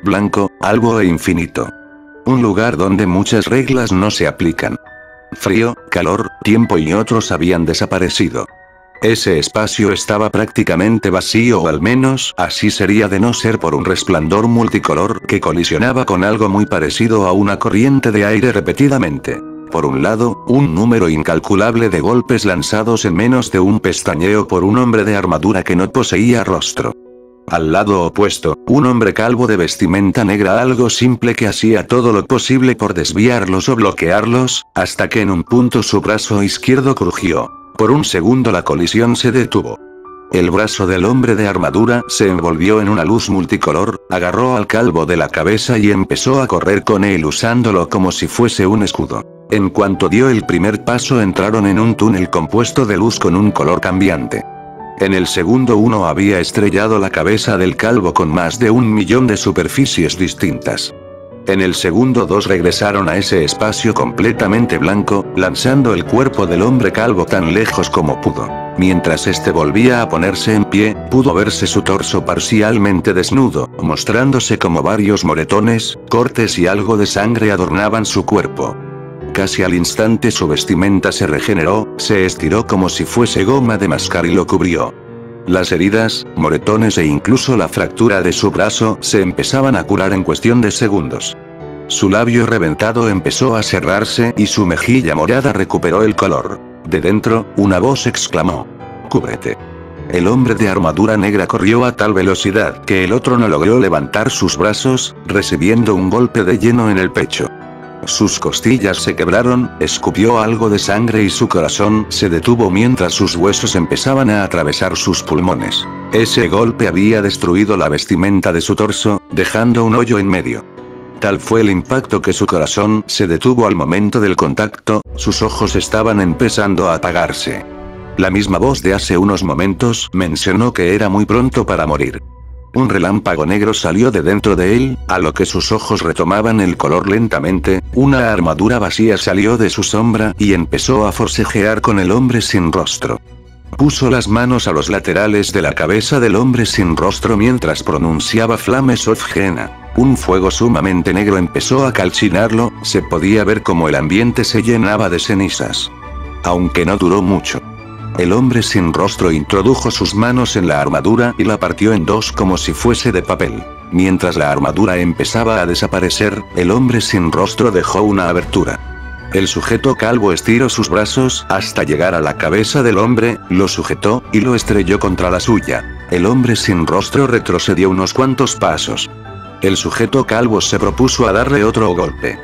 blanco, albo e infinito. Un lugar donde muchas reglas no se aplican. Frío, calor, tiempo y otros habían desaparecido. Ese espacio estaba prácticamente vacío, o al menos así sería de no ser por un resplandor multicolor que colisionaba con algo muy parecido a una corriente de aire repetidamente. Por un lado, un número incalculable de golpes lanzados en menos de un pestañeo por un hombre de armadura que no poseía rostro. Al lado opuesto, un hombre calvo de vestimenta negra, algo simple que hacía todo lo posible por desviarlos o bloquearlos, hasta que en un punto su brazo izquierdo crujió. Por un segundo la colisión se detuvo. El brazo del hombre de armadura se envolvió en una luz multicolor, agarró al calvo de la cabeza y empezó a correr con él usándolo como si fuese un escudo. En cuanto dio el primer paso entraron en un túnel compuesto de luz con un color cambiante. En el segundo uno había estrellado la cabeza del calvo con más de 1 millón de superficies distintas. En el segundo 2 regresaron a ese espacio completamente blanco, lanzando el cuerpo del hombre calvo tan lejos como pudo. Mientras este volvía a ponerse en pie, pudo verse su torso parcialmente desnudo, mostrándose como varios moretones, cortes y algo de sangre adornaban su cuerpo. Casi al instante su vestimenta se regeneró, se estiró como si fuese goma de mascar y lo cubrió. Las heridas, moretones e incluso la fractura de su brazo se empezaban a curar en cuestión de segundos. Su labio reventado empezó a cerrarse y su mejilla morada recuperó el color. De dentro, una voz exclamó: «¡Cúbrete!». El hombre de armadura negra corrió a tal velocidad que el otro no logró levantar sus brazos, recibiendo un golpe de lleno en el pecho. Sus costillas se quebraron, escupió algo de sangre y su corazón se detuvo mientras sus huesos empezaban a atravesar sus pulmones. Ese golpe había destruido la vestimenta de su torso, dejando un hoyo en medio. Tal fue el impacto que su corazón se detuvo al momento del contacto, sus ojos estaban empezando a apagarse. La misma voz de hace unos momentos mencionó que era muy pronto para morir. Un relámpago negro salió de dentro de él, a lo que sus ojos retomaban el color lentamente, una armadura vacía salió de su sombra y empezó a forcejear con el hombre sin rostro. Puso las manos a los laterales de la cabeza del hombre sin rostro mientras pronunciaba Flames of Gehenna. Un fuego sumamente negro empezó a calcinarlo, se podía ver cómo el ambiente se llenaba de cenizas. Aunque no duró mucho. El hombre sin rostro introdujo sus manos en la armadura y la partió en dos como si fuese de papel. Mientras la armadura empezaba a desaparecer, el hombre sin rostro dejó una abertura. El sujeto calvo estiró sus brazos hasta llegar a la cabeza del hombre, lo sujetó, y lo estrelló contra la suya. El hombre sin rostro retrocedió unos cuantos pasos. El sujeto calvo se propuso a darle otro golpe.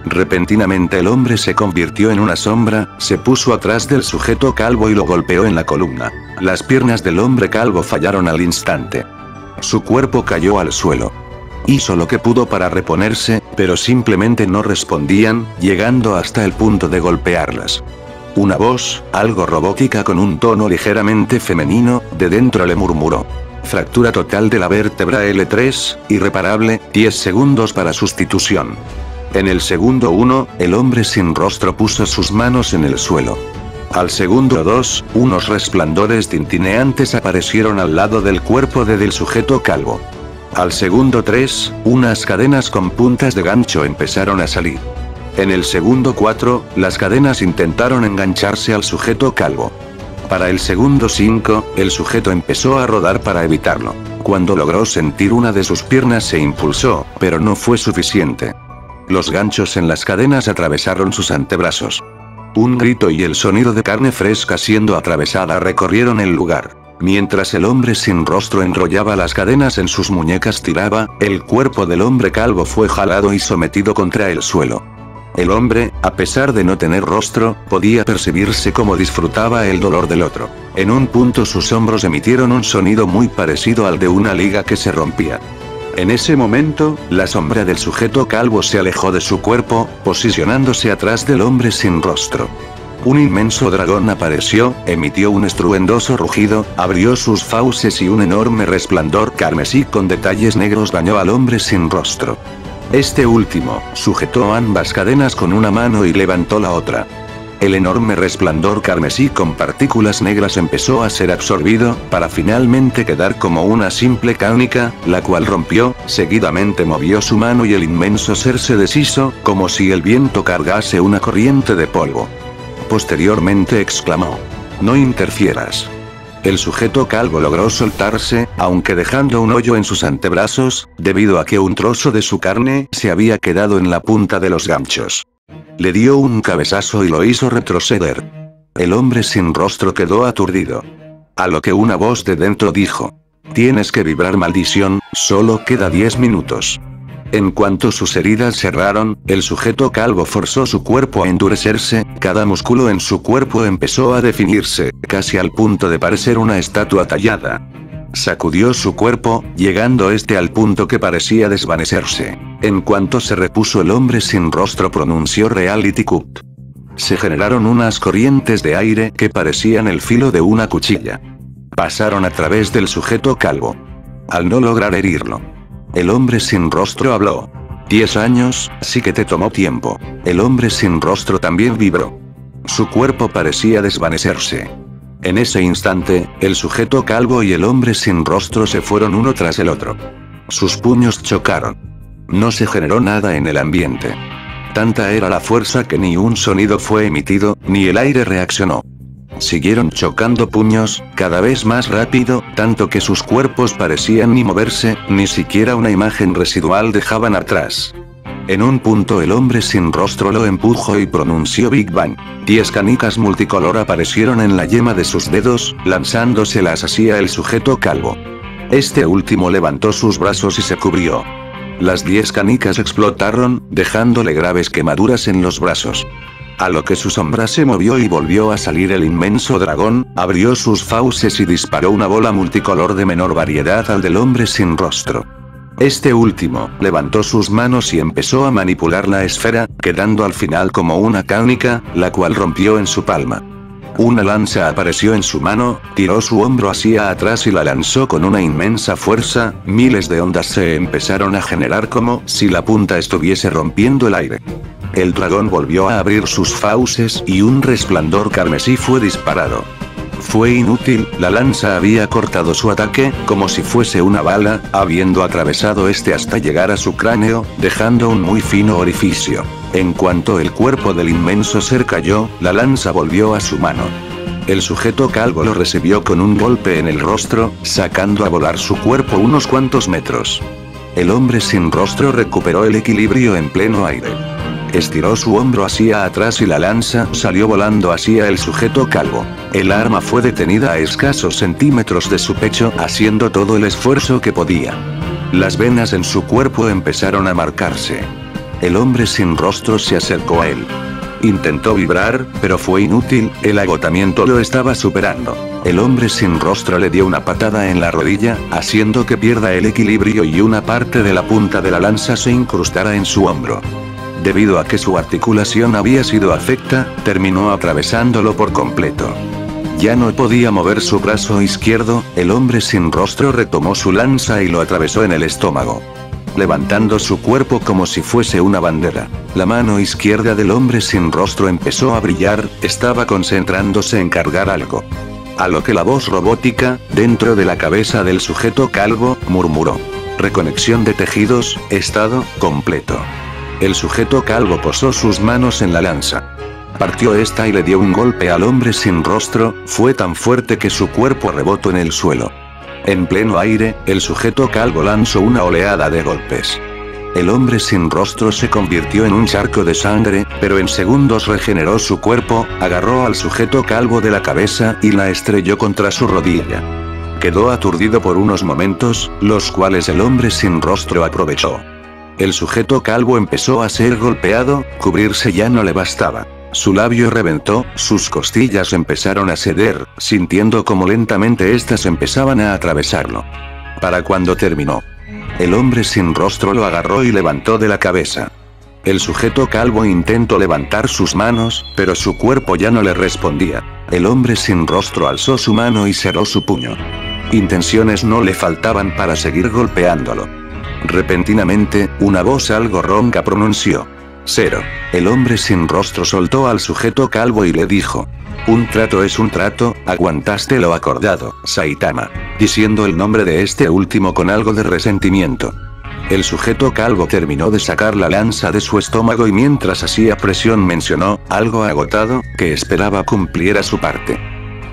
Repentinamente el hombre se convirtió en una sombra, se puso atrás del sujeto calvo y lo golpeó en la columna. Las piernas del hombre calvo fallaron al instante. Su cuerpo cayó al suelo. Hizo lo que pudo para reponerse, pero simplemente no respondían, llegando hasta el punto de golpearlas. Una voz, algo robótica con un tono ligeramente femenino, de dentro le murmuró: «Fractura total de la vértebra L3, irreparable, 10 segundos para sustitución». En el segundo 1, el hombre sin rostro puso sus manos en el suelo. Al segundo 2, unos resplandores tintineantes aparecieron al lado del cuerpo del sujeto calvo. Al segundo 3, unas cadenas con puntas de gancho empezaron a salir. En el segundo 4, las cadenas intentaron engancharse al sujeto calvo. Para el segundo 5, el sujeto empezó a rodar para evitarlo. Cuando logró sentir una de sus piernas se impulsó, pero no fue suficiente. Los ganchos en las cadenas atravesaron sus antebrazos. Un grito y el sonido de carne fresca siendo atravesada recorrieron el lugar. Mientras el hombre sin rostro enrollaba las cadenas en sus muñecas tiraba, el cuerpo del hombre calvo fue jalado y sometido contra el suelo. El hombre, a pesar de no tener rostro, podía percibirse cómo disfrutaba el dolor del otro. En un punto sus hombros emitieron un sonido muy parecido al de una liga que se rompía. En ese momento, la sombra del sujeto calvo se alejó de su cuerpo, posicionándose atrás del hombre sin rostro. Un inmenso dragón apareció, emitió un estruendoso rugido, abrió sus fauces y un enorme resplandor carmesí con detalles negros bañó al hombre sin rostro. Este último, sujetó ambas cadenas con una mano y levantó la otra. El enorme resplandor carmesí con partículas negras empezó a ser absorbido, para finalmente quedar como una simple cánica, la cual rompió, seguidamente movió su mano y el inmenso ser se deshizo, como si el viento cargase una corriente de polvo. Posteriormente exclamó: «No interfieras». El sujeto calvo logró soltarse, aunque dejando un hoyo en sus antebrazos, debido a que un trozo de su carne se había quedado en la punta de los ganchos. Le dio un cabezazo y lo hizo retroceder. El hombre sin rostro quedó aturdido. A lo que una voz de dentro dijo: «Tienes que vibrar, maldición, solo queda 10 minutos». En cuanto sus heridas cerraron, el sujeto calvo forzó su cuerpo a endurecerse, cada músculo en su cuerpo empezó a definirse, casi al punto de parecer una estatua tallada. Sacudió su cuerpo, llegando al punto que parecía desvanecerse. En cuanto se repuso, el hombre sin rostro pronunció Reality Cut. Se generaron unas corrientes de aire que parecían el filo de una cuchilla. Pasaron a través del sujeto calvo. Al no lograr herirlo, el hombre sin rostro habló: «10 años, sí que te tomó tiempo». El hombre sin rostro también vibró. Su cuerpo parecía desvanecerse. En ese instante, el sujeto calvo y el hombre sin rostro se fueron uno tras el otro. Sus puños chocaron. No se generó nada en el ambiente. Tanta era la fuerza que ni un sonido fue emitido, ni el aire reaccionó. Siguieron chocando puños, cada vez más rápido, tanto que sus cuerpos parecían ni moverse, ni siquiera una imagen residual dejaban atrás. En un punto el hombre sin rostro lo empujó y pronunció Big Bang. 10 canicas multicolor aparecieron en la yema de sus dedos, lanzándoselas hacia el sujeto calvo. Este último levantó sus brazos y se cubrió. Las 10 canicas explotaron, dejándole graves quemaduras en los brazos. A lo que su sombra se movió y volvió a salir el inmenso dragón, abrió sus fauces y disparó una bola multicolor de menor variedad al del hombre sin rostro. Este último, levantó sus manos y empezó a manipular la esfera, quedando al final como una cánica, la cual rompió en su palma. Una lanza apareció en su mano, tiró su hombro hacia atrás y la lanzó con una inmensa fuerza, miles de ondas se empezaron a generar como si la punta estuviese rompiendo el aire. El dragón volvió a abrir sus fauces y un resplandor carmesí fue disparado. Fue inútil, la lanza había cortado su ataque, como si fuese una bala, habiendo atravesado hasta llegar a su cráneo, dejando un muy fino orificio. En cuanto el cuerpo del inmenso ser cayó, la lanza volvió a su mano. El sujeto calvo lo recibió con un golpe en el rostro, sacando a volar su cuerpo unos cuantos metros. El hombre sin rostro recuperó el equilibrio en pleno aire. Estiró su hombro hacia atrás y la lanza salió volando hacia el sujeto calvo. El arma fue detenida a escasos centímetros de su pecho, haciendo todo el esfuerzo que podía. Las venas en su cuerpo empezaron a marcarse. El hombre sin rostro se acercó a él. Intentó vibrar, pero fue inútil, el agotamiento lo estaba superando. El hombre sin rostro le dio una patada en la rodilla, haciendo que pierda el equilibrio y una parte de la punta de la lanza se incrustara en su hombro. Debido a que su articulación había sido afecta, terminó atravesándolo por completo. Ya no podía mover su brazo izquierdo, el hombre sin rostro retomó su lanza y lo atravesó en el estómago, levantando su cuerpo como si fuese una bandera. La mano izquierda del hombre sin rostro empezó a brillar, estaba concentrándose en cargar algo. A lo que la voz robótica, dentro de la cabeza del sujeto calvo, murmuró: «Reconexión de tejidos, estado completo». El sujeto calvo posó sus manos en la lanza. Partió esta y le dio un golpe al hombre sin rostro, fue tan fuerte que su cuerpo rebotó en el suelo. En pleno aire, el sujeto calvo lanzó una oleada de golpes. El hombre sin rostro se convirtió en un charco de sangre, pero en segundos regeneró su cuerpo, agarró al sujeto calvo de la cabeza y la estrelló contra su rodilla. Quedó aturdido por unos momentos, los cuales el hombre sin rostro aprovechó. El sujeto calvo empezó a ser golpeado, cubrirse ya no le bastaba. Su labio reventó, sus costillas empezaron a ceder, sintiendo como lentamente éstas empezaban a atravesarlo. Para cuando terminó, el hombre sin rostro lo agarró y levantó de la cabeza. El sujeto calvo intentó levantar sus manos, pero su cuerpo ya no le respondía. El hombre sin rostro alzó su mano y cerró su puño. Intenciones no le faltaban para seguir golpeándolo. Repentinamente, una voz algo ronca pronunció: 0. El hombre sin rostro soltó al sujeto calvo y le dijo. Un trato es un trato, aguantaste lo acordado, Saitama. Diciendo el nombre de este último con algo de resentimiento. El sujeto calvo terminó de sacar la lanza de su estómago y mientras hacía presión mencionó, algo agotado, que esperaba cumpliera su parte.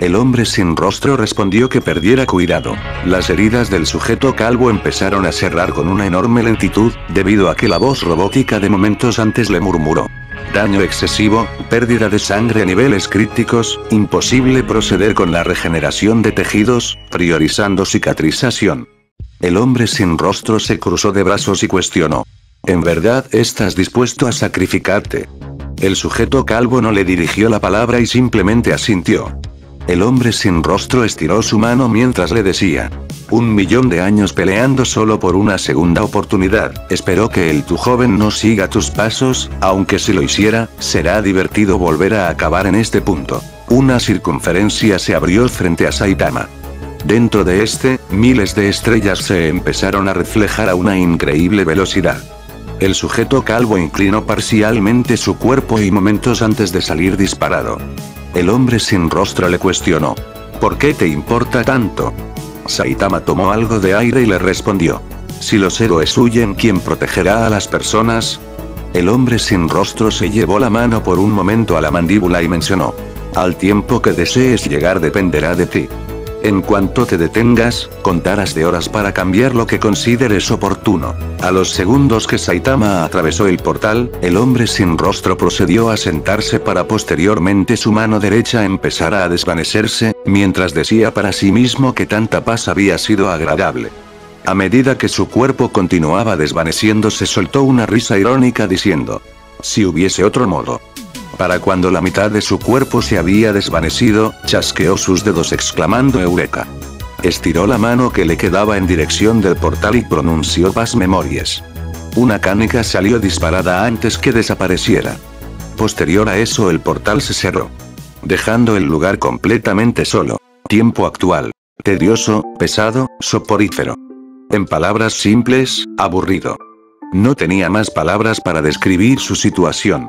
El hombre sin rostro respondió que perdiera cuidado. Las heridas del sujeto calvo empezaron a cerrar con una enorme lentitud, debido a que la voz robótica de momentos antes le murmuró. Daño excesivo, pérdida de sangre a niveles críticos, imposible proceder con la regeneración de tejidos, priorizando cicatrización. El hombre sin rostro se cruzó de brazos y cuestionó. ¿En verdad estás dispuesto a sacrificarte? El sujeto calvo no le dirigió la palabra y simplemente asintió. El hombre sin rostro estiró su mano mientras le decía. 1.000.000 de años peleando solo por una segunda oportunidad, espero que tu joven no siga tus pasos, aunque si lo hiciera, será divertido volver a acabar en este punto. Una circunferencia se abrió frente a Saitama. Dentro de miles de estrellas se empezaron a reflejar a una increíble velocidad. El sujeto calvo inclinó parcialmente su cuerpo y momentos antes de salir disparado. El hombre sin rostro le cuestionó. ¿Por qué te importa tanto? Saitama tomó algo de aire y le respondió. Si los héroes huyen, ¿quién protegerá a las personas? El hombre sin rostro se llevó la mano por un momento a la mandíbula y mencionó. Al tiempo que desees llegar dependerá de ti. En cuanto te detengas, contarás de horas para cambiar lo que consideres oportuno. A los segundos que Saitama atravesó el portal, el hombre sin rostro procedió a sentarse para posteriormente su mano derecha empezara a desvanecerse, mientras decía para sí mismo que tanta paz había sido agradable. A medida que su cuerpo continuaba desvaneciéndose soltó una risa irónica diciendo. Si hubiese otro modo. Para cuando la mitad de su cuerpo se había desvanecido, chasqueó sus dedos exclamando Eureka. Estiró la mano que le quedaba en dirección del portal y pronunció paz memorias. Una canica salió disparada antes que desapareciera. Posterior a eso el portal se cerró. Dejando el lugar completamente solo. Tiempo actual. Tedioso, pesado, soporífero. En palabras simples, aburrido. No tenía más palabras para describir su situación.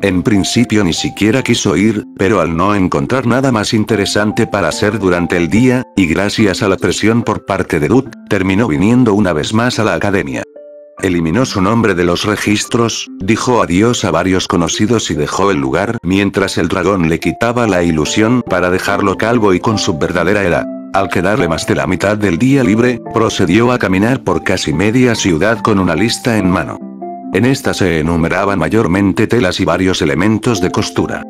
En principio ni siquiera quiso ir, pero al no encontrar nada más interesante para hacer durante el día, y gracias a la presión por parte de Dut, terminó viniendo una vez más a la academia. Eliminó su nombre de los registros, dijo adiós a varios conocidos y dejó el lugar mientras el dragón le quitaba la ilusión para dejarlo calvo y con su verdadera edad. Al quedarle más de la mitad del día libre, procedió a caminar por casi media ciudad con una lista en mano. En esta se enumeraban mayormente telas y varios elementos de costura.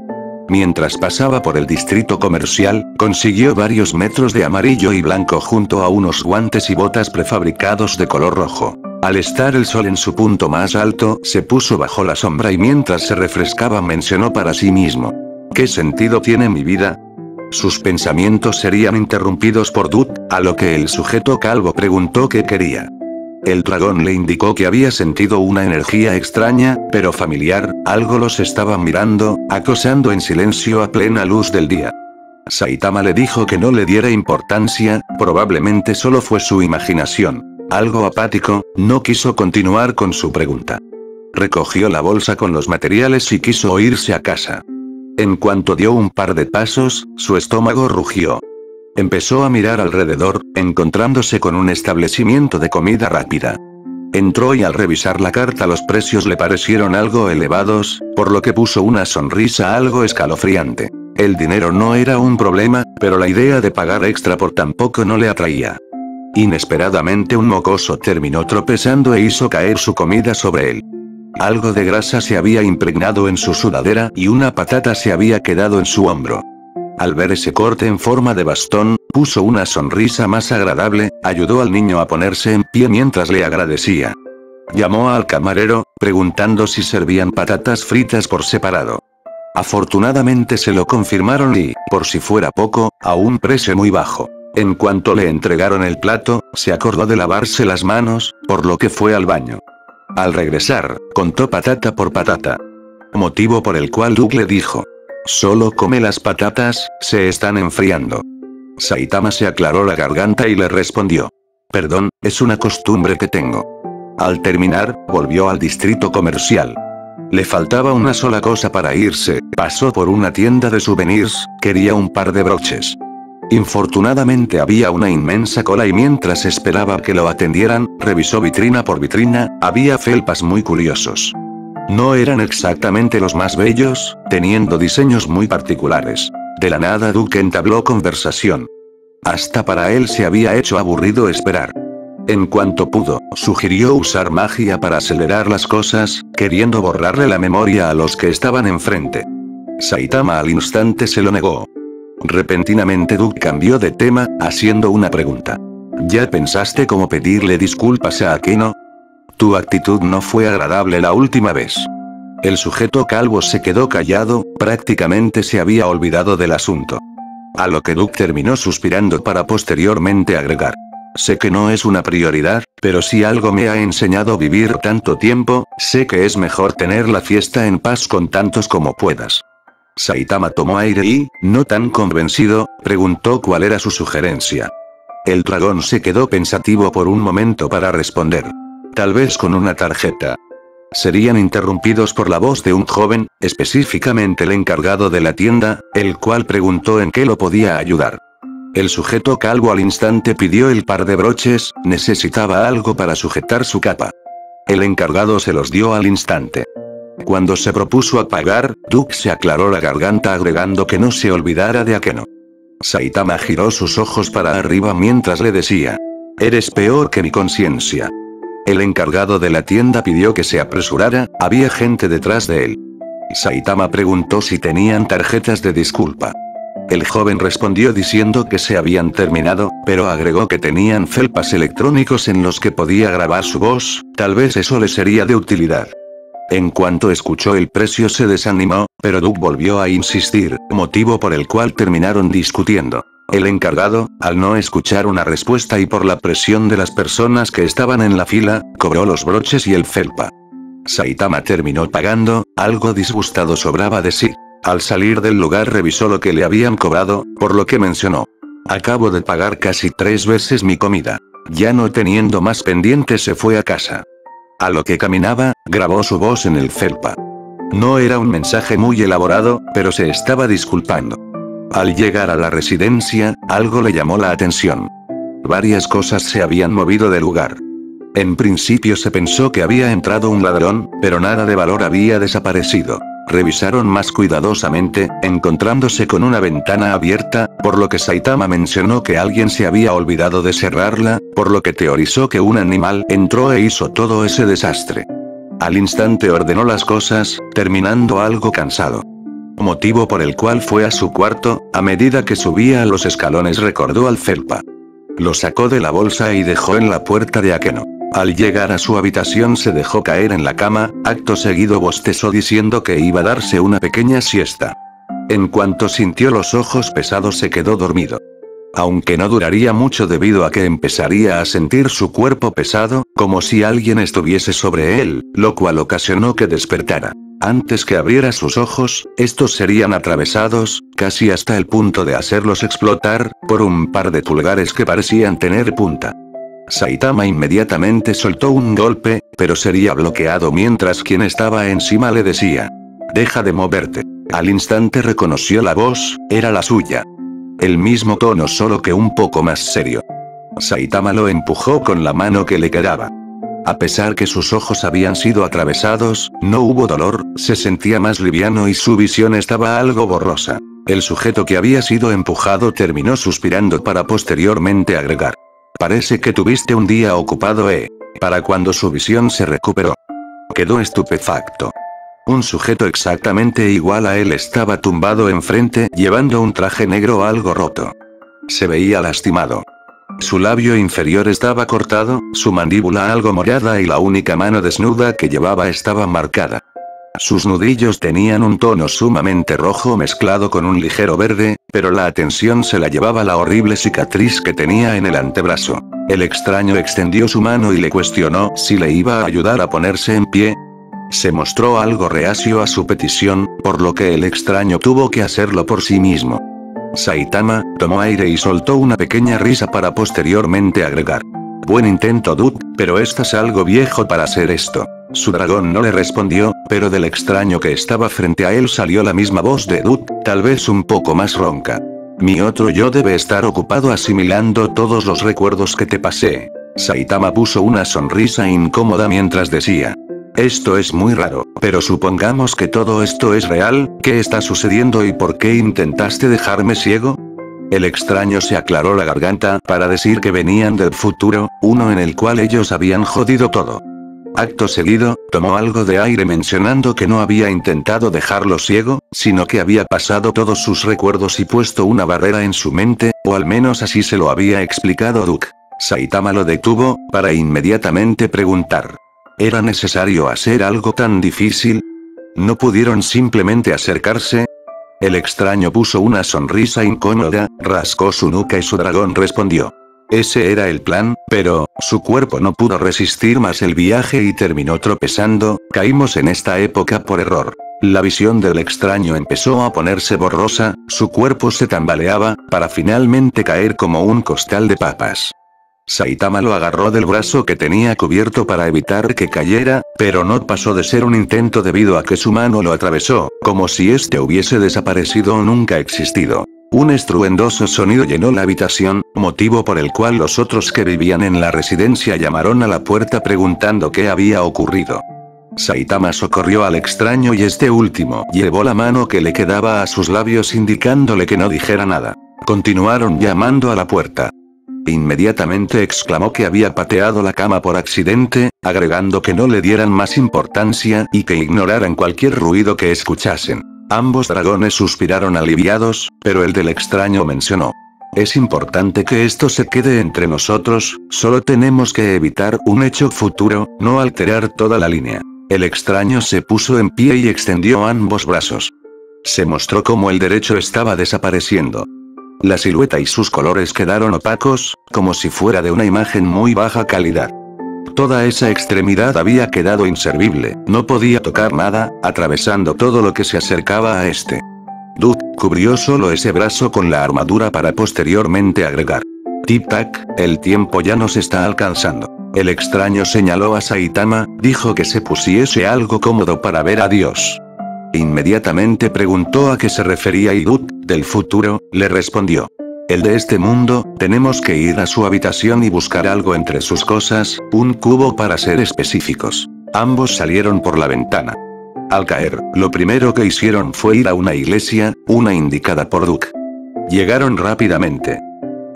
Mientras pasaba por el distrito comercial, consiguió varios metros de amarillo y blanco junto a unos guantes y botas prefabricados de color rojo. Al estar el sol en su punto más alto, se puso bajo la sombra y mientras se refrescaba mencionó para sí mismo. ¿Qué sentido tiene mi vida? Sus pensamientos serían interrumpidos por Dut, a lo que el sujeto calvo preguntó qué quería. El dragón le indicó que había sentido una energía extraña, pero familiar, algo los estaba mirando, acosando en silencio a plena luz del día. Saitama le dijo que no le diera importancia, probablemente solo fue su imaginación. Algo apático, no quiso continuar con su pregunta. Recogió la bolsa con los materiales y quiso irse a casa. En cuanto dio un par de pasos, su estómago rugió. Empezó a mirar alrededor, encontrándose con un establecimiento de comida rápida. Entró y al revisar la carta los precios le parecieron algo elevados, por lo que puso una sonrisa algo escalofriante. El dinero no era un problema, pero la idea de pagar extra por tan poco no le atraía. Inesperadamente un mocoso terminó tropezando e hizo caer su comida sobre él. Algo de grasa se había impregnado en su sudadera y una patata se había quedado en su hombro. Al ver ese corte en forma de bastón, puso una sonrisa más agradable, ayudó al niño a ponerse en pie mientras le agradecía. Llamó al camarero, preguntando si servían patatas fritas por separado. Afortunadamente se lo confirmaron y, por si fuera poco, a un precio muy bajo. En cuanto le entregaron el plato, se acordó de lavarse las manos, por lo que fue al baño. Al regresar, contó patata por patata. Motivo por el cual Doug le dijo. Solo come las patatas, se están enfriando. Saitama se aclaró la garganta y le respondió. Perdón, es una costumbre que tengo. Al terminar, volvió al distrito comercial. Le faltaba una sola cosa para irse, pasó por una tienda de souvenirs, quería un par de broches. Infortunadamente había una inmensa cola y mientras esperaba que lo atendieran, revisó vitrina por vitrina, había felpas muy curiosos. No eran exactamente los más bellos, teniendo diseños muy particulares. De la nada Duke entabló conversación. Hasta para él se había hecho aburrido esperar. En cuanto pudo, sugirió usar magia para acelerar las cosas, queriendo borrarle la memoria a los que estaban enfrente. Saitama al instante se lo negó. Repentinamente Duke cambió de tema, haciendo una pregunta. ¿Ya pensaste cómo pedirle disculpas a Akeno? Tu actitud no fue agradable la última vez. El sujeto calvo se quedó callado, prácticamente se había olvidado del asunto. A lo que Duke terminó suspirando para posteriormente agregar. Sé que no es una prioridad, pero si algo me ha enseñado vivir tanto tiempo, sé que es mejor tener la fiesta en paz con tantos como puedas. Saitama tomó aire y, no tan convencido, preguntó cuál era su sugerencia. El dragón se quedó pensativo por un momento para responder. Tal vez con una tarjeta. Serían interrumpidos por la voz de un joven, específicamente el encargado de la tienda, el cual preguntó en qué lo podía ayudar. El sujeto calvo al instante pidió el par de broches, necesitaba algo para sujetar su capa. El encargado se los dio al instante. Cuando se propuso a pagar, Duke se aclaró la garganta agregando que no se olvidara de Akeno. Saitama giró sus ojos para arriba mientras le decía. Eres peor que mi conciencia. El encargado de la tienda pidió que se apresurara, había gente detrás de él. Saitama preguntó si tenían tarjetas de disculpa. El joven respondió diciendo que se habían terminado, pero agregó que tenían felpas electrónicos en los que podía grabar su voz, tal vez eso le sería de utilidad. En cuanto escuchó el precio se desanimó, pero Duke volvió a insistir, motivo por el cual terminaron discutiendo. El encargado, al no escuchar una respuesta y por la presión de las personas que estaban en la fila, cobró los broches y el felpa. Saitama terminó pagando, algo disgustado sobraba de sí. Al salir del lugar revisó lo que le habían cobrado, por lo que mencionó. Acabo de pagar casi 3 veces mi comida. Ya no teniendo más pendientes se fue a casa. A lo que caminaba, grabó su voz en el felpa. No era un mensaje muy elaborado, pero se estaba disculpando. Al llegar a la residencia, algo le llamó la atención. Varias cosas se habían movido del lugar. En principio se pensó que había entrado un ladrón, pero nada de valor había desaparecido. Revisaron más cuidadosamente, encontrándose con una ventana abierta, por lo que Saitama mencionó que alguien se había olvidado de cerrarla, por lo que teorizó que un animal entró e hizo todo ese desastre. Al instante ordenó las cosas, terminando algo cansado. Motivo por el cual fue a su cuarto, a medida que subía a los escalones recordó al felpa. Lo sacó de la bolsa y dejó en la puerta de Akeno. Al llegar a su habitación se dejó caer en la cama, acto seguido bostezó diciendo que iba a darse una pequeña siesta. En cuanto sintió los ojos pesados se quedó dormido. Aunque no duraría mucho debido a que empezaría a sentir su cuerpo pesado, como si alguien estuviese sobre él, lo cual ocasionó que despertara. Antes que abriera sus ojos, estos serían atravesados, casi hasta el punto de hacerlos explotar, por un par de pulgares que parecían tener punta. Saitama inmediatamente soltó un golpe, pero sería bloqueado mientras quien estaba encima le decía. Deja de moverte. Al instante reconoció la voz, era la suya. El mismo tono solo que un poco más serio. Saitama lo empujó con la mano que le quedaba. A pesar que sus ojos habían sido atravesados, no hubo dolor, se sentía más liviano y su visión estaba algo borrosa. El sujeto que había sido empujado terminó suspirando para posteriormente agregar. Parece que tuviste un día ocupado, Para cuando su visión se recuperó. Quedó estupefacto. Un sujeto exactamente igual a él estaba tumbado enfrente, llevando un traje negro algo roto. Se veía lastimado. Su labio inferior estaba cortado, su mandíbula algo morada y la única mano desnuda que llevaba estaba marcada. Sus nudillos tenían un tono sumamente rojo mezclado con un ligero verde, pero la atención se la llevaba la horrible cicatriz que tenía en el antebrazo. El extraño extendió su mano y le cuestionó si le iba a ayudar a ponerse en pie. Se mostró algo reacio a su petición, por lo que el extraño tuvo que hacerlo por sí mismo. Saitama tomó aire y soltó una pequeña risa para posteriormente agregar. Buen intento, Duke, pero estás algo viejo para hacer esto. Su dragón no le respondió, pero del extraño que estaba frente a él salió la misma voz de Duke, tal vez un poco más ronca. Mi otro yo debe estar ocupado asimilando todos los recuerdos que te pasé. Saitama puso una sonrisa incómoda mientras decía. Esto es muy raro, pero supongamos que todo esto es real, ¿qué está sucediendo y por qué intentaste dejarme ciego? El extraño se aclaró la garganta para decir que venían del futuro, uno en el cual ellos habían jodido todo. Acto seguido, tomó algo de aire mencionando que no había intentado dejarlo ciego, sino que había pasado todos sus recuerdos y puesto una barrera en su mente, o al menos así se lo había explicado Duke. Saitama lo detuvo, para inmediatamente preguntar. ¿Era necesario hacer algo tan difícil? ¿No pudieron simplemente acercarse? El extraño puso una sonrisa incómoda, rascó su nuca y su dragón respondió. Ese era el plan, pero, su cuerpo no pudo resistir más el viaje y terminó tropezando, caímos en esta época por error. La visión del extraño empezó a ponerse borrosa, su cuerpo se tambaleaba, para finalmente caer como un costal de papas. Saitama lo agarró del brazo que tenía cubierto para evitar que cayera, pero no pasó de ser un intento debido a que su mano lo atravesó, como si este hubiese desaparecido o nunca existido. Un estruendoso sonido llenó la habitación, motivo por el cual los otros que vivían en la residencia llamaron a la puerta preguntando qué había ocurrido. Saitama socorrió al extraño y este último llevó la mano que le quedaba a sus labios indicándole que no dijera nada. Continuaron llamando a la puerta. Inmediatamente exclamó que había pateado la cama por accidente, agregando que no le dieran más importancia y que ignoraran cualquier ruido que escuchasen. Ambos dragones suspiraron aliviados, pero el del extraño mencionó. Es importante que esto se quede entre nosotros, solo tenemos que evitar un hecho futuro, no alterar toda la línea. El extraño se puso en pie y extendió ambos brazos. Se mostró cómo el derecho estaba desapareciendo. La silueta y sus colores quedaron opacos, como si fuera de una imagen muy baja calidad. Toda esa extremidad había quedado inservible, no podía tocar nada, atravesando todo lo que se acercaba a este. Duke cubrió solo ese brazo con la armadura para posteriormente agregar. Tic-tac, el tiempo ya nos está alcanzando. El extraño señaló a Saitama, dijo que se pusiese algo cómodo para ver a Dios. Inmediatamente preguntó a qué se refería y Duke, del futuro, le respondió. El de este mundo, tenemos que ir a su habitación y buscar algo entre sus cosas, un cubo para ser específicos. Ambos salieron por la ventana. Al caer, lo primero que hicieron fue ir a una iglesia, una indicada por Duke. Llegaron rápidamente.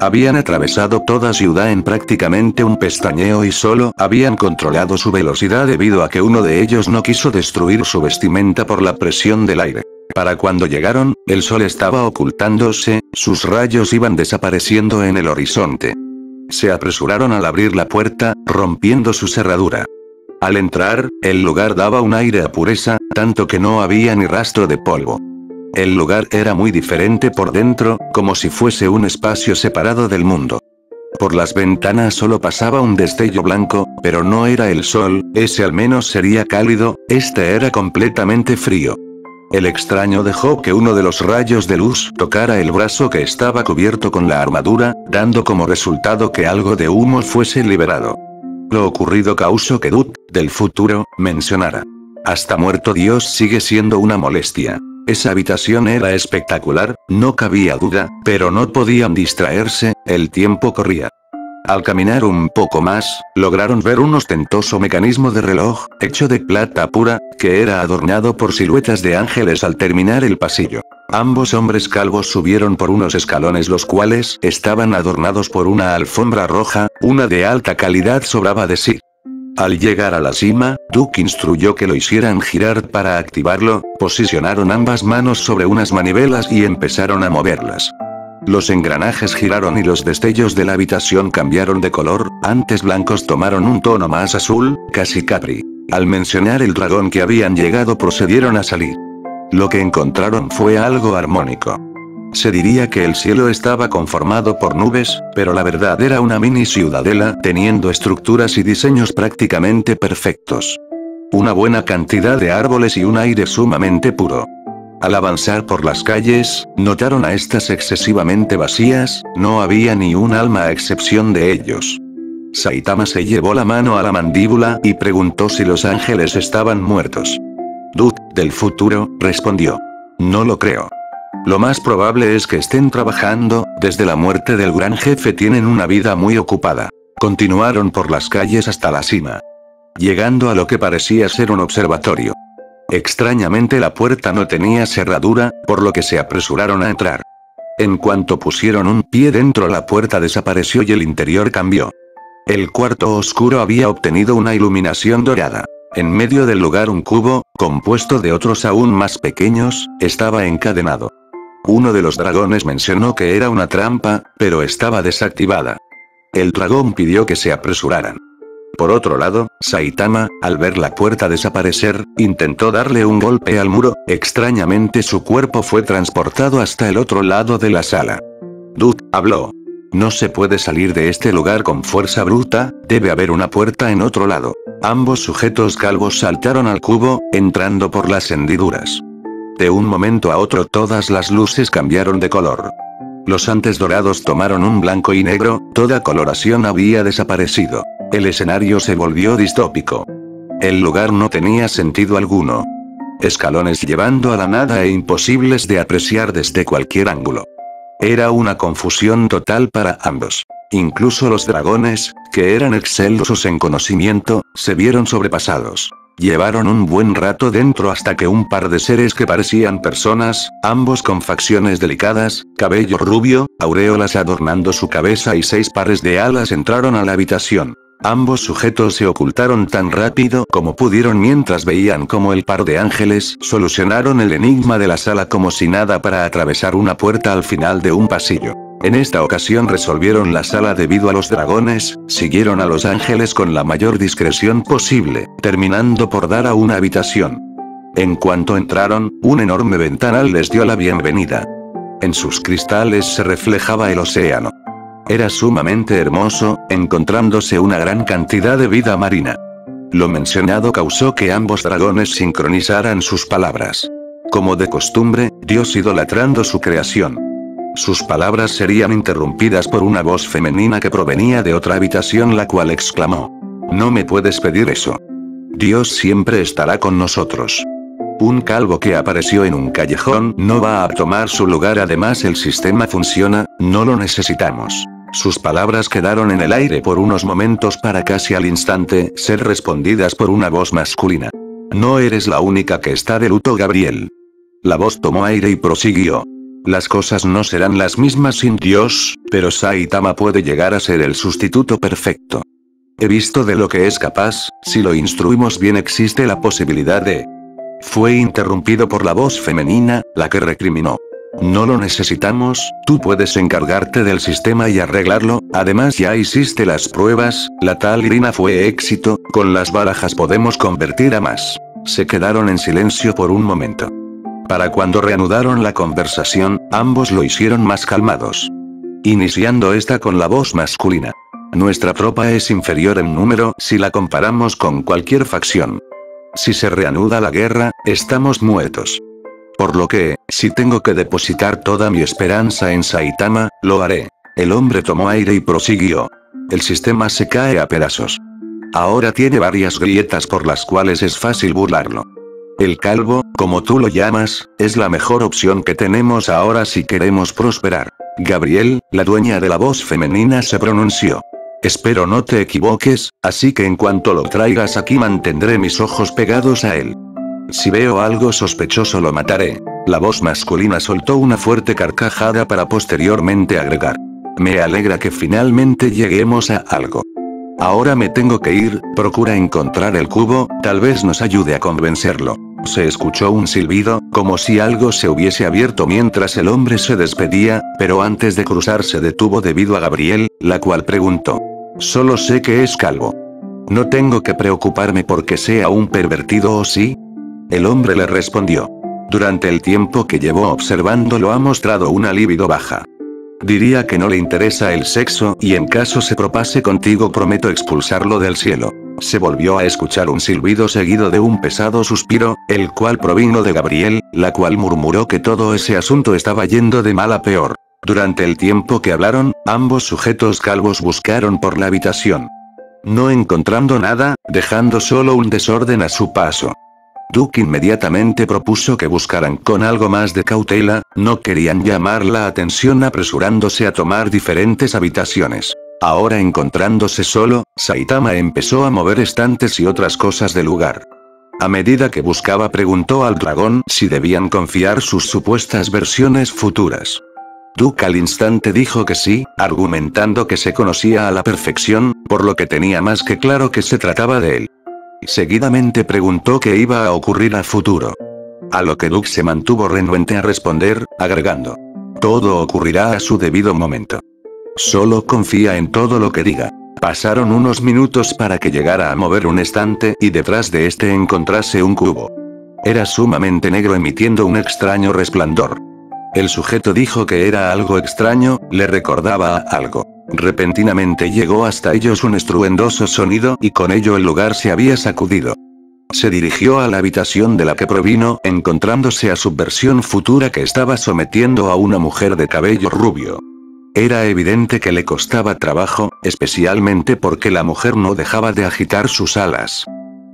Habían atravesado toda ciudad en prácticamente un pestañeo y solo habían controlado su velocidad debido a que uno de ellos no quiso destruir su vestimenta por la presión del aire. Para cuando llegaron, el sol estaba ocultándose, sus rayos iban desapareciendo en el horizonte. Se apresuraron al abrir la puerta, rompiendo su cerradura. Al entrar, el lugar daba un aire a pureza, tanto que no había ni rastro de polvo. El lugar era muy diferente por dentro, como si fuese un espacio separado del mundo. Por las ventanas solo pasaba un destello blanco, pero no era el sol, ese al menos sería cálido, este era completamente frío. El extraño dejó que uno de los rayos de luz tocara el brazo que estaba cubierto con la armadura, dando como resultado que algo de humo fuese liberado. Lo ocurrido causó que Duke, del futuro, mencionara. Hasta muerto Dios sigue siendo una molestia. Esa habitación era espectacular, no cabía duda, pero no podían distraerse, el tiempo corría. Al caminar un poco más, lograron ver un ostentoso mecanismo de reloj, hecho de plata pura, que era adornado por siluetas de ángeles al terminar el pasillo. Ambos hombres calvos subieron por unos escalones los cuales estaban adornados por una alfombra roja, una de alta calidad sobraba decir. Al llegar a la cima, Duke instruyó que lo hicieran girar para activarlo, posicionaron ambas manos sobre unas manivelas y empezaron a moverlas. Los engranajes giraron y los destellos de la habitación cambiaron de color, antes blancos tomaron un tono más azul, casi capri. Al mencionar el dragón que habían llegado procedieron a salir. Lo que encontraron fue algo armónico. Se diría que el cielo estaba conformado por nubes, pero la verdad era una mini ciudadela, teniendo estructuras y diseños prácticamente perfectos. Una buena cantidad de árboles y un aire sumamente puro. Al avanzar por las calles, notaron a estas excesivamente vacías, no había ni un alma a excepción de ellos. Saitama se llevó la mano a la mandíbula y preguntó si los ángeles estaban muertos. Dude, del futuro, respondió. No lo creo. Lo más probable es que estén trabajando, desde la muerte del gran jefe tienen una vida muy ocupada. Continuaron por las calles hasta la cima, llegando a lo que parecía ser un observatorio. Extrañamente la puerta no tenía cerradura, por lo que se apresuraron a entrar. En cuanto pusieron un pie dentro, la puerta desapareció y el interior cambió. El cuarto oscuro había obtenido una iluminación dorada. En medio del lugar un cubo, compuesto de otros aún más pequeños, estaba encadenado. Uno de los dragones mencionó que era una trampa, pero estaba desactivada. El dragón pidió que se apresuraran. Por otro lado, Saitama, al ver la puerta desaparecer, intentó darle un golpe al muro. Extrañamente su cuerpo fue transportado hasta el otro lado de la sala. Dude, habló. No se puede salir de este lugar con fuerza bruta, debe haber una puerta en otro lado. Ambos sujetos calvos saltaron al cubo, entrando por las hendiduras. De un momento a otro todas las luces cambiaron de color. Los antes dorados tomaron un blanco y negro, toda coloración había desaparecido. El escenario se volvió distópico. El lugar no tenía sentido alguno. Escalones llevando a la nada e imposibles de apreciar desde cualquier ángulo. Era una confusión total para ambos. Incluso los dragones, que eran excelsos en conocimiento, se vieron sobrepasados. Llevaron un buen rato dentro hasta que un par de seres que parecían personas, ambos con facciones delicadas, cabello rubio, aureolas adornando su cabeza y 6 pares de alas entraron a la habitación. Ambos sujetos se ocultaron tan rápido como pudieron mientras veían cómo el par de ángeles solucionaron el enigma de la sala como si nada para atravesar una puerta al final de un pasillo. En esta ocasión resolvieron la sala debido a los dragones, siguieron a los ángeles con la mayor discreción posible, terminando por dar a una habitación. En cuanto entraron, un enorme ventanal les dio la bienvenida. En sus cristales se reflejaba el océano. Era sumamente hermoso, encontrándose una gran cantidad de vida marina. Lo mencionado causó que ambos dragones sincronizaran sus palabras. Como de costumbre, Dios idolatrando su creación. Sus palabras serían interrumpidas por una voz femenina que provenía de otra habitación, la cual exclamó: "No me puedes pedir eso. Dios siempre estará con nosotros. Un calvo que apareció en un callejón no va a tomar su lugar, además el sistema funciona, no lo necesitamos". Sus palabras quedaron en el aire por unos momentos para casi al instante ser respondidas por una voz masculina. "No eres la única que está de luto, Gabriel". La voz tomó aire y prosiguió: "Las cosas no serán las mismas sin Dios, pero Saitama puede llegar a ser el sustituto perfecto. He visto de lo que es capaz, si lo instruimos bien existe la posibilidad de..." Fue interrumpido por la voz femenina, la que recriminó: "No lo necesitamos, tú puedes encargarte del sistema y arreglarlo, además ya hiciste las pruebas, la tal Irina fue éxito, con las barajas podemos convertir a más". Se quedaron en silencio por un momento. Para cuando reanudaron la conversación, ambos lo hicieron más calmados. Iniciando esta con la voz masculina: "Nuestra tropa es inferior en número si la comparamos con cualquier facción. Si se reanuda la guerra, estamos muertos. Por lo que, si tengo que depositar toda mi esperanza en Saitama, lo haré". El hombre tomó aire y prosiguió: "El sistema se cae a pedazos. Ahora tiene varias grietas por las cuales es fácil burlarlo. El calvo, como tú lo llamas, es la mejor opción que tenemos ahora si queremos prosperar". Gabriel, la dueña de la voz femenina, se pronunció: "Espero no te equivoques, así que en cuanto lo traigas aquí mantendré mis ojos pegados a él. Si veo algo sospechoso lo mataré". La voz masculina soltó una fuerte carcajada para posteriormente agregar: "Me alegra que finalmente lleguemos a algo. Ahora me tengo que ir, procura encontrar el cubo, tal vez nos ayude a convencerlo". Se escuchó un silbido, como si algo se hubiese abierto mientras el hombre se despedía, pero antes de cruzar se detuvo debido a Gabriel, la cual preguntó: "Solo sé que es calvo. ¿No tengo que preocuparme porque sea un pervertido o sí?". El hombre le respondió: "Durante el tiempo que llevó observándolo ha mostrado una libido baja. Diría que no le interesa el sexo y en caso se propase contigo prometo expulsarlo del cielo". Se volvió a escuchar un silbido seguido de un pesado suspiro, el cual provino de Gabriel, la cual murmuró que todo ese asunto estaba yendo de mal a peor. Durante el tiempo que hablaron, ambos sujetos calvos buscaron por la habitación. no encontrando nada, dejando solo un desorden a su paso. Duke inmediatamente propuso que buscaran con algo más de cautela, no querían llamar la atención apresurándose a tomar diferentes habitaciones. Ahora encontrándose solo, Saitama empezó a mover estantes y otras cosas del lugar. A medida que buscaba preguntó al dragón si debían confiar sus supuestas versiones futuras. Duke al instante dijo que sí, argumentando que se conocía a la perfección, por lo que tenía más que claro que se trataba de él. Seguidamente preguntó qué iba a ocurrir a futuro. A lo que Duke se mantuvo renuente a responder, agregando: todo ocurrirá a su debido momento. Solo confía en todo lo que diga. Pasaron unos minutos para que llegara a mover un estante y detrás de este encontrase un cubo. Era sumamente negro emitiendo un extraño resplandor. El sujeto dijo que era algo extraño, le recordaba a algo. Repentinamente llegó hasta ellos un estruendoso sonido y con ello el lugar se había sacudido. Se dirigió a la habitación de la que provino, encontrándose a su versión futura que estaba sometiendo a una mujer de cabello rubio. Era evidente que le costaba trabajo, especialmente porque la mujer no dejaba de agitar sus alas.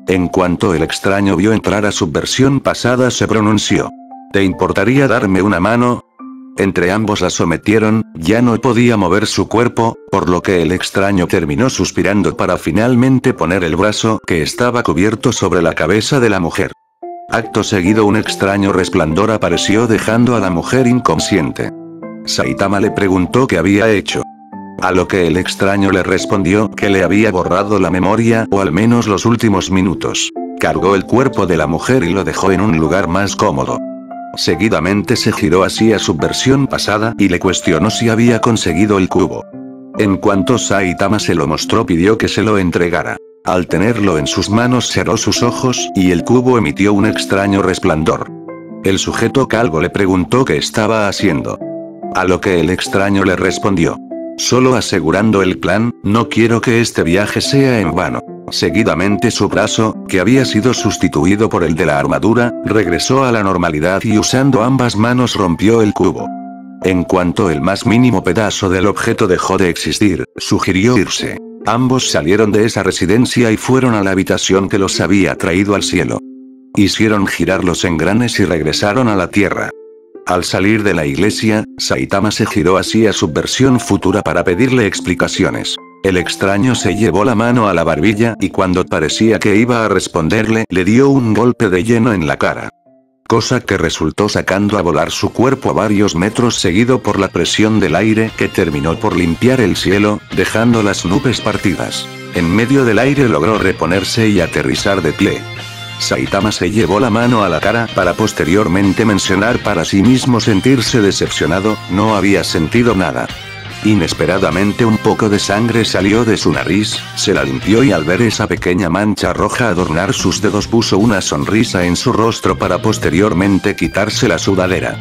En cuanto el extraño vio entrar a su versión pasada se pronunció: ¿te importaría darme una mano? Entre ambos la sometieron, ya no podía mover su cuerpo, por lo que el extraño terminó suspirando para finalmente poner el brazo que estaba cubierto sobre la cabeza de la mujer. Acto seguido un extraño resplandor apareció dejando a la mujer inconsciente. Saitama le preguntó qué había hecho. A lo que el extraño le respondió que le había borrado la memoria o al menos los últimos minutos. Cargó el cuerpo de la mujer y lo dejó en un lugar más cómodo. Seguidamente se giró hacia su versión pasada y le cuestionó si había conseguido el cubo. En cuanto Saitama se lo mostró pidió que se lo entregara. Al tenerlo en sus manos cerró sus ojos y el cubo emitió un extraño resplandor. El sujeto calvo le preguntó qué estaba haciendo. A lo que el extraño le respondió: solo asegurando el plan, no quiero que este viaje sea en vano. Seguidamente su brazo, que había sido sustituido por el de la armadura, regresó a la normalidad y usando ambas manos rompió el cubo. En cuanto el más mínimo pedazo del objeto dejó de existir, sugirió irse. Ambos salieron de esa residencia y fueron a la habitación que los había traído al cielo. Hicieron girar los engranes y regresaron a la tierra. Al salir de la iglesia, Saitama se giró hacia su versión futura para pedirle explicaciones. El extraño se llevó la mano a la barbilla y cuando parecía que iba a responderle, le dio un golpe de lleno en la cara. Cosa que resultó sacando a volar su cuerpo a varios metros seguido por la presión del aire que terminó por limpiar el cielo, dejando las nubes partidas. En medio del aire logró reponerse y aterrizar de pie. Saitama se llevó la mano a la cara para posteriormente mencionar para sí mismo sentirse decepcionado, no había sentido nada. Inesperadamente un poco de sangre salió de su nariz, se la limpió y al ver esa pequeña mancha roja adornar sus dedos puso una sonrisa en su rostro para posteriormente quitarse la sudadera.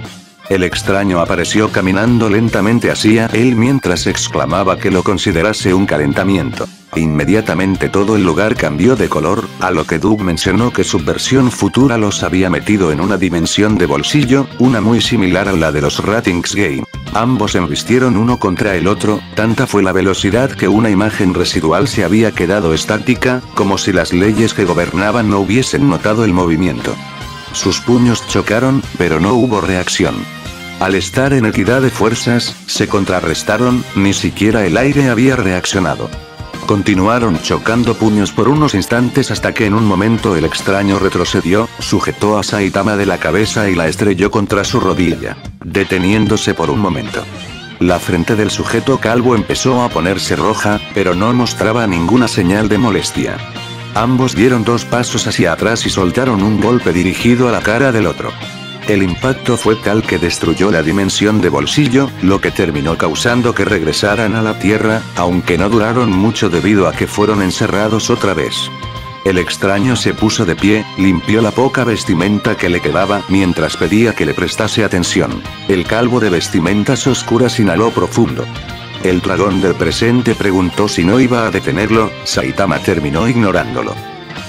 El extraño apareció caminando lentamente hacia él mientras exclamaba que lo considerase un calentamiento. Inmediatamente todo el lugar cambió de color, a lo que Doug mencionó que su versión futura los había metido en una dimensión de bolsillo, una muy similar a la de los Ratings Game. Ambos embistieron uno contra el otro, tanta fue la velocidad que una imagen residual se había quedado estática, como si las leyes que gobernaban no hubiesen notado el movimiento. Sus puños chocaron, pero no hubo reacción. Al estar en equidad de fuerzas, se contrarrestaron, ni siquiera el aire había reaccionado. Continuaron chocando puños por unos instantes hasta que en un momento el extraño retrocedió, sujetó a Saitama de la cabeza y la estrelló contra su rodilla, deteniéndose por un momento. La frente del sujeto calvo empezó a ponerse roja, pero no mostraba ninguna señal de molestia. Ambos dieron 2 pasos hacia atrás y soltaron un golpe dirigido a la cara del otro. El impacto fue tal que destruyó la dimensión de bolsillo, lo que terminó causando que regresaran a la tierra, aunque no duraron mucho debido a que fueron encerrados otra vez. El extraño se puso de pie, limpió la poca vestimenta que le quedaba mientras pedía que le prestase atención. El calvo de vestimentas oscuras inhaló profundo. El dragón del presente preguntó si no iba a detenerlo, Saitama terminó ignorándolo.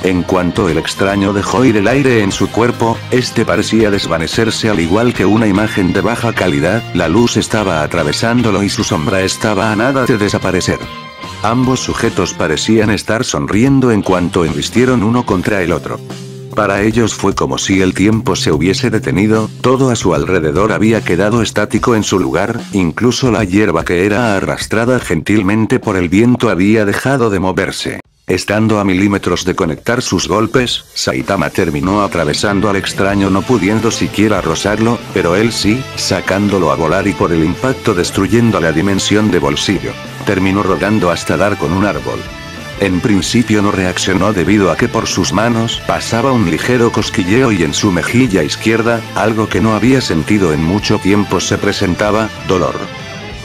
En cuanto el extraño dejó ir el aire en su cuerpo, este parecía desvanecerse al igual que una imagen de baja calidad, la luz estaba atravesándolo y su sombra estaba a nada de desaparecer. Ambos sujetos parecían estar sonriendo en cuanto embistieron uno contra el otro. Para ellos fue como si el tiempo se hubiese detenido, todo a su alrededor había quedado estático en su lugar, incluso la hierba que era arrastrada gentilmente por el viento había dejado de moverse. Estando a milímetros de conectar sus golpes, Saitama terminó atravesando al extraño no pudiendo siquiera rozarlo, pero él sí, sacándolo a volar y por el impacto destruyendo la dimensión de bolsillo. Terminó rodando hasta dar con un árbol. En principio no reaccionó debido a que por sus manos pasaba un ligero cosquilleo y en su mejilla izquierda, algo que no había sentido en mucho tiempo se presentaba, dolor.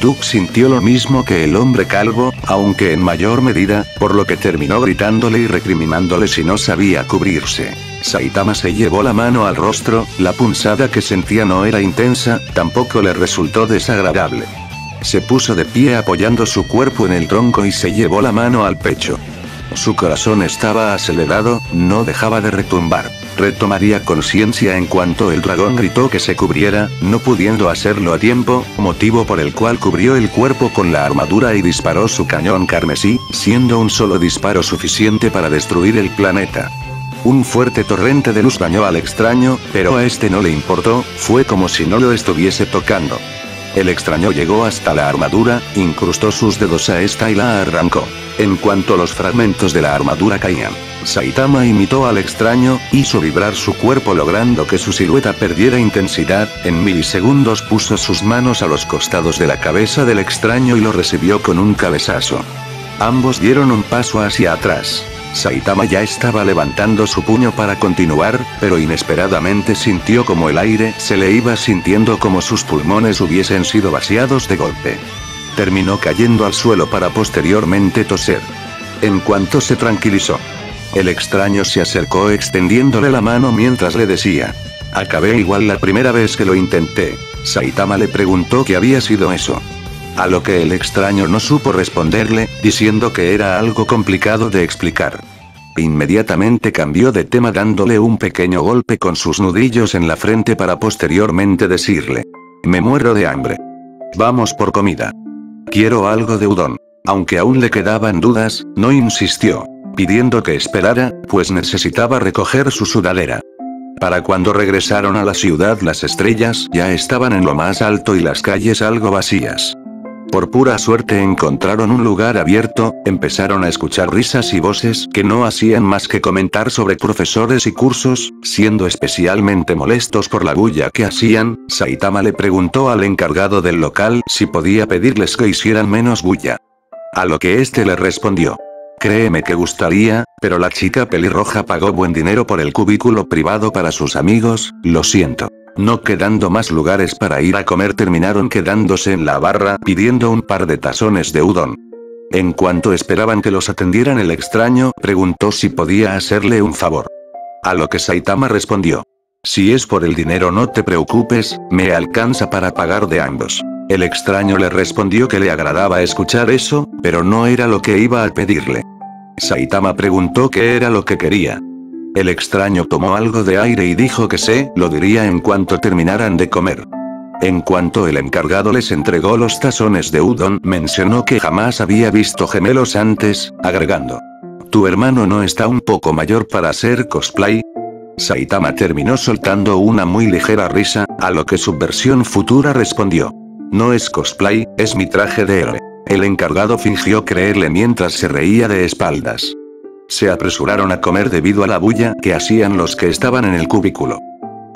Tuk sintió lo mismo que el hombre calvo, aunque en mayor medida, por lo que terminó gritándole y recriminándole si no sabía cubrirse. Saitama se llevó la mano al rostro, la punzada que sentía no era intensa, tampoco le resultó desagradable. Se puso de pie apoyando su cuerpo en el tronco y se llevó la mano al pecho. Su corazón estaba acelerado, no dejaba de retumbar. Retomaría conciencia en cuanto el dragón gritó que se cubriera, no pudiendo hacerlo a tiempo, motivo por el cual cubrió el cuerpo con la armadura y disparó su cañón carmesí, siendo un solo disparo suficiente para destruir el planeta. Un fuerte torrente de luz bañó al extraño, pero a este no le importó, fue como si no lo estuviese tocando. El extraño llegó hasta la armadura, incrustó sus dedos a esta y la arrancó. En cuanto los fragmentos de la armadura caían, Saitama imitó al extraño, hizo vibrar su cuerpo logrando que su silueta perdiera intensidad, en milisegundos puso sus manos a los costados de la cabeza del extraño y lo recibió con un cabezazo. Ambos dieron un paso hacia atrás. Saitama ya estaba levantando su puño para continuar, pero inesperadamente sintió como el aire se le iba sintiendo como sus pulmones hubiesen sido vaciados de golpe. Terminó cayendo al suelo para posteriormente toser. En cuanto se tranquilizó, el extraño se acercó extendiéndole la mano mientras le decía: acabé igual la primera vez que lo intenté. Saitama le preguntó qué había sido eso. A lo que el extraño no supo responderle, diciendo que era algo complicado de explicar. Inmediatamente cambió de tema dándole un pequeño golpe con sus nudillos en la frente para posteriormente decirle: me muero de hambre. Vamos por comida. Quiero algo de udon. Aunque aún le quedaban dudas, no insistió, pidiendo que esperara, pues necesitaba recoger su sudadera. Para cuando regresaron a la ciudad las estrellas ya estaban en lo más alto y las calles algo vacías. Por pura suerte encontraron un lugar abierto, empezaron a escuchar risas y voces que no hacían más que comentar sobre profesores y cursos, siendo especialmente molestos por la bulla que hacían. Saitama le preguntó al encargado del local si podía pedirles que hicieran menos bulla. A lo que este le respondió: créeme que gustaría, pero la chica pelirroja pagó buen dinero por el cubículo privado para sus amigos, lo siento. No quedando más lugares para ir a comer terminaron quedándose en la barra pidiendo un par de tazones de udon. En cuanto esperaban que los atendieran el extraño preguntó si podía hacerle un favor. A lo que Saitama respondió: si es por el dinero no te preocupes, me alcanza para pagar de ambos. El extraño le respondió que le agradaba escuchar eso, pero no era lo que iba a pedirle. Saitama preguntó qué era lo que quería. El extraño tomó algo de aire y dijo que lo diría en cuanto terminaran de comer. En cuanto el encargado les entregó los tazones de udon, mencionó que jamás había visto gemelos antes, agregando: ¿tu hermano no está un poco mayor para hacer cosplay? Saitama terminó soltando una muy ligera risa, a lo que Subversión Futura respondió: no es cosplay, es mi traje de héroe. El encargado fingió creerle mientras se reía de espaldas. Se apresuraron a comer debido a la bulla que hacían los que estaban en el cubículo.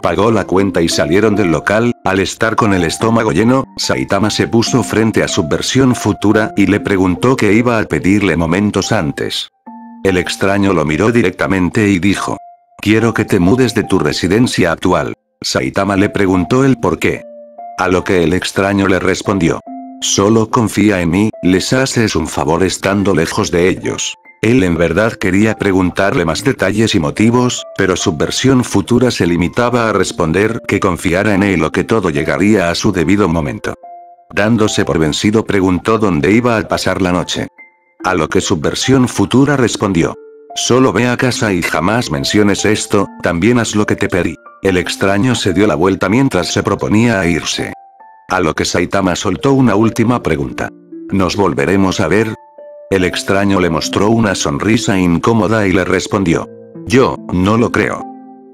Pagó la cuenta y salieron del local. Al estar con el estómago lleno, Saitama se puso frente a Subversión Futura y le preguntó qué iba a pedirle momentos antes. El extraño lo miró directamente y dijo: quiero que te mudes de tu residencia actual. Saitama le preguntó el por qué. A lo que el extraño le respondió: solo confía en mí, les haces un favor estando lejos de ellos. Él en verdad quería preguntarle más detalles y motivos, pero Subversión Futura se limitaba a responder que confiara en él o que todo llegaría a su debido momento. Dándose por vencido preguntó dónde iba a pasar la noche. A lo que Subversión Futura respondió: solo ve a casa y jamás menciones esto, también haz lo que te pedí. El extraño se dio la vuelta mientras se proponía a irse. A lo que Saitama soltó una última pregunta: ¿nos volveremos a ver? El extraño le mostró una sonrisa incómoda y le respondió: yo, no lo creo.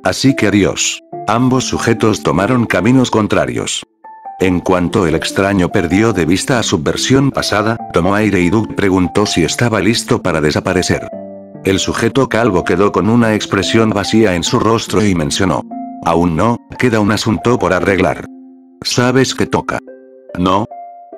Así que adiós. Ambos sujetos tomaron caminos contrarios. En cuanto el extraño perdió de vista a su versión pasada, tomó aire y Doug preguntó si estaba listo para desaparecer. El sujeto calvo quedó con una expresión vacía en su rostro y mencionó: aún no, queda un asunto por arreglar. ¿Sabes qué toca? ¿No?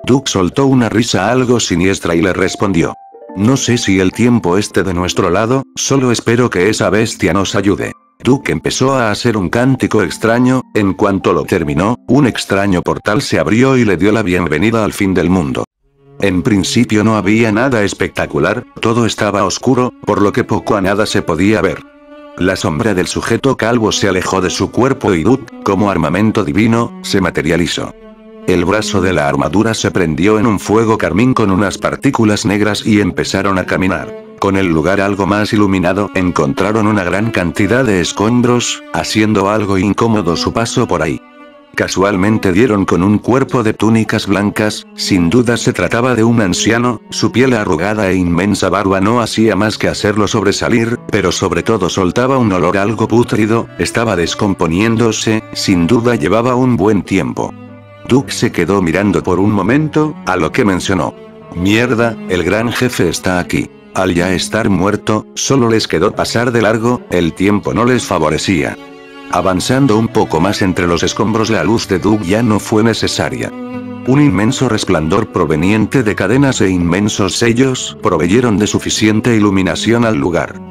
Doug soltó una risa algo siniestra y le respondió: no sé si el tiempo esté de nuestro lado, solo espero que esa bestia nos ayude. Doug empezó a hacer un cántico extraño, en cuanto lo terminó, un extraño portal se abrió y le dio la bienvenida al fin del mundo. En principio no había nada espectacular, todo estaba oscuro, por lo que poco a nada se podía ver. La sombra del sujeto calvo se alejó de su cuerpo y Doug, como armamento divino, se materializó. El brazo de la armadura se prendió en un fuego carmín con unas partículas negras y empezaron a caminar. Con el lugar algo más iluminado, encontraron una gran cantidad de escombros, haciendo algo incómodo su paso por ahí. Casualmente dieron con un cuerpo de túnicas blancas, sin duda se trataba de un anciano, su piel arrugada e inmensa barba no hacía más que hacerlo sobresalir, pero sobre todo soltaba un olor algo pútrido, estaba descomponiéndose, sin duda llevaba un buen tiempo. Doug se quedó mirando por un momento, a lo que mencionó: mierda, el gran jefe está aquí. Al ya estar muerto, solo les quedó pasar de largo, el tiempo no les favorecía. Avanzando un poco más entre los escombros, la luz de Doug ya no fue necesaria. Un inmenso resplandor proveniente de cadenas e inmensos sellos proveyeron de suficiente iluminación al lugar.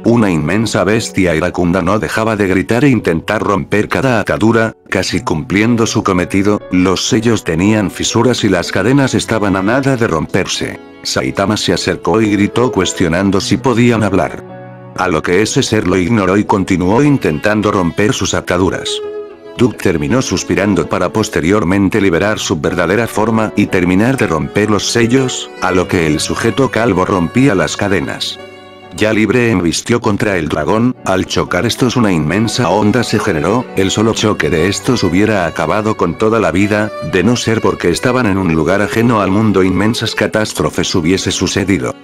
Una inmensa bestia iracunda no dejaba de gritar e intentar romper cada atadura, casi cumpliendo su cometido. Los sellos tenían fisuras y las cadenas estaban a nada de romperse. Saitama se acercó y gritó cuestionando si podían hablar. A lo que ese ser lo ignoró y continuó intentando romper sus ataduras. Doug terminó suspirando para posteriormente liberar su verdadera forma y terminar de romper los sellos, a lo que el sujeto calvo rompía las cadenas. Ya libre embistió contra el dragón, al chocar estos una inmensa onda se generó, el solo choque de estos hubiera acabado con toda la vida, de no ser porque estaban en un lugar ajeno al mundo inmensas catástrofes hubiese sucedido.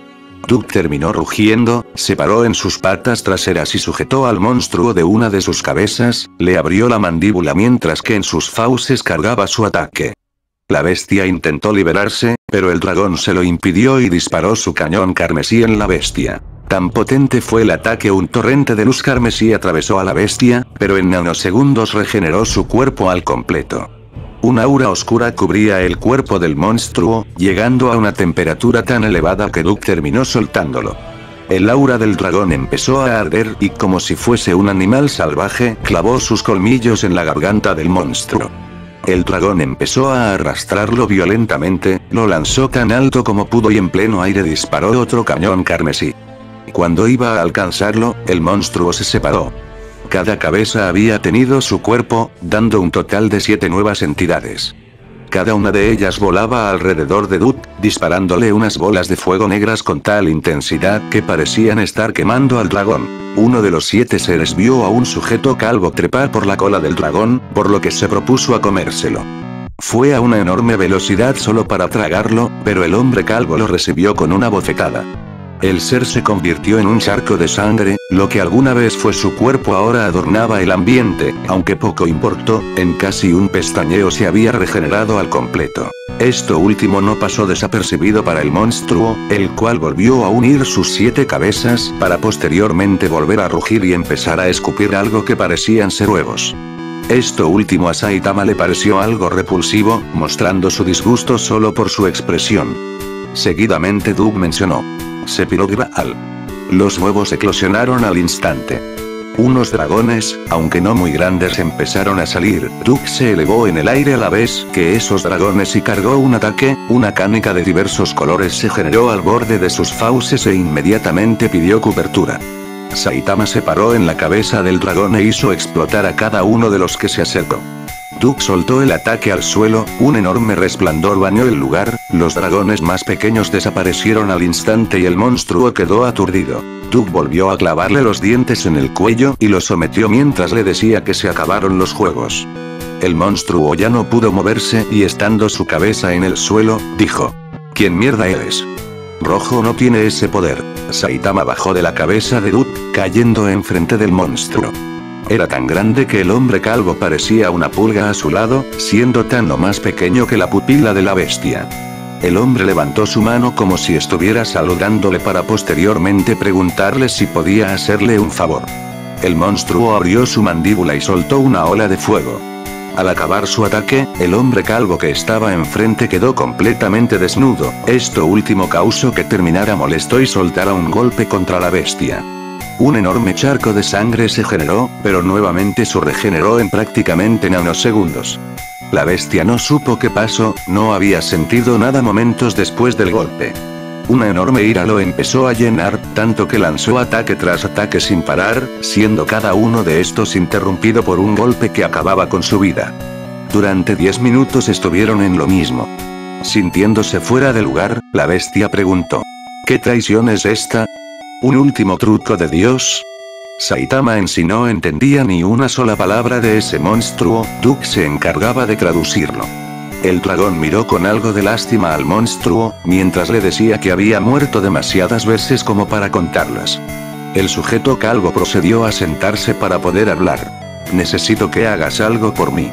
Doug terminó rugiendo, se paró en sus patas traseras y sujetó al monstruo de una de sus cabezas, le abrió la mandíbula mientras que en sus fauces cargaba su ataque. La bestia intentó liberarse, pero el dragón se lo impidió y disparó su cañón carmesí en la bestia. Tan potente fue el ataque, un torrente de luz carmesí atravesó a la bestia, pero en nanosegundos regeneró su cuerpo al completo. Un aura oscura cubría el cuerpo del monstruo, llegando a una temperatura tan elevada que Doug terminó soltándolo. El aura del dragón empezó a arder y como si fuese un animal salvaje, clavó sus colmillos en la garganta del monstruo. El dragón empezó a arrastrarlo violentamente, lo lanzó tan alto como pudo y en pleno aire disparó otro cañón carmesí. Cuando iba a alcanzarlo, el monstruo se separó. Cada cabeza había tenido su cuerpo, dando un total de 7 nuevas entidades. Cada una de ellas volaba alrededor de Doug, disparándole unas bolas de fuego negras con tal intensidad que parecían estar quemando al dragón. Uno de los 7 seres vio a un sujeto calvo trepar por la cola del dragón, por lo que se propuso a comérselo. Fue a una enorme velocidad solo para tragarlo, pero el hombre calvo lo recibió con una bofetada. El ser se convirtió en un charco de sangre, lo que alguna vez fue su cuerpo ahora adornaba el ambiente, aunque poco importó, en casi un pestañeo se había regenerado al completo. Esto último no pasó desapercibido para el monstruo, el cual volvió a unir sus 7 cabezas, para posteriormente volver a rugir y empezar a escupir algo que parecían ser huevos. Esto último a Saitama le pareció algo repulsivo, mostrando su disgusto solo por su expresión. Seguidamente Doug mencionó: Sephiroth. Los huevos eclosionaron al instante. Unos dragones, aunque no muy grandes, empezaron a salir. Doug se elevó en el aire a la vez que esos dragones y cargó un ataque, una canica de diversos colores se generó al borde de sus fauces e inmediatamente pidió cobertura. Saitama se paró en la cabeza del dragón e hizo explotar a cada uno de los que se acercó. Doug soltó el ataque al suelo, un enorme resplandor bañó el lugar, los dragones más pequeños desaparecieron al instante y el monstruo quedó aturdido. Doug volvió a clavarle los dientes en el cuello y lo sometió mientras le decía que se acabaron los juegos. El monstruo ya no pudo moverse y estando su cabeza en el suelo, dijo: ¿Quién mierda eres? Rojo no tiene ese poder. Saitama bajó de la cabeza de Duck, cayendo enfrente del monstruo. Era tan grande que el hombre calvo parecía una pulga a su lado, siendo tan o más pequeño que la pupila de la bestia. El hombre levantó su mano como si estuviera saludándole para posteriormente preguntarle si podía hacerle un favor. El monstruo abrió su mandíbula y soltó una ola de fuego. Al acabar su ataque, el hombre calvo que estaba enfrente quedó completamente desnudo. Esto último causó que terminara molesto y soltara un golpe contra la bestia. Un enorme charco de sangre se generó, pero nuevamente se regeneró en prácticamente nanosegundos. La bestia no supo qué pasó, no había sentido nada momentos después del golpe. Una enorme ira lo empezó a llenar, tanto que lanzó ataque tras ataque sin parar, siendo cada uno de estos interrumpido por un golpe que acababa con su vida. Durante 10 minutos estuvieron en lo mismo. Sintiéndose fuera de lugar, la bestia preguntó: ¿qué traición es esta? ¿Un último truco de Dios? Saitama en sí no entendía ni una sola palabra de ese monstruo, Duck se encargaba de traducirlo. El dragón miró con algo de lástima al monstruo, mientras le decía que había muerto demasiadas veces como para contarlas. El sujeto calvo procedió a sentarse para poder hablar. Necesito que hagas algo por mí.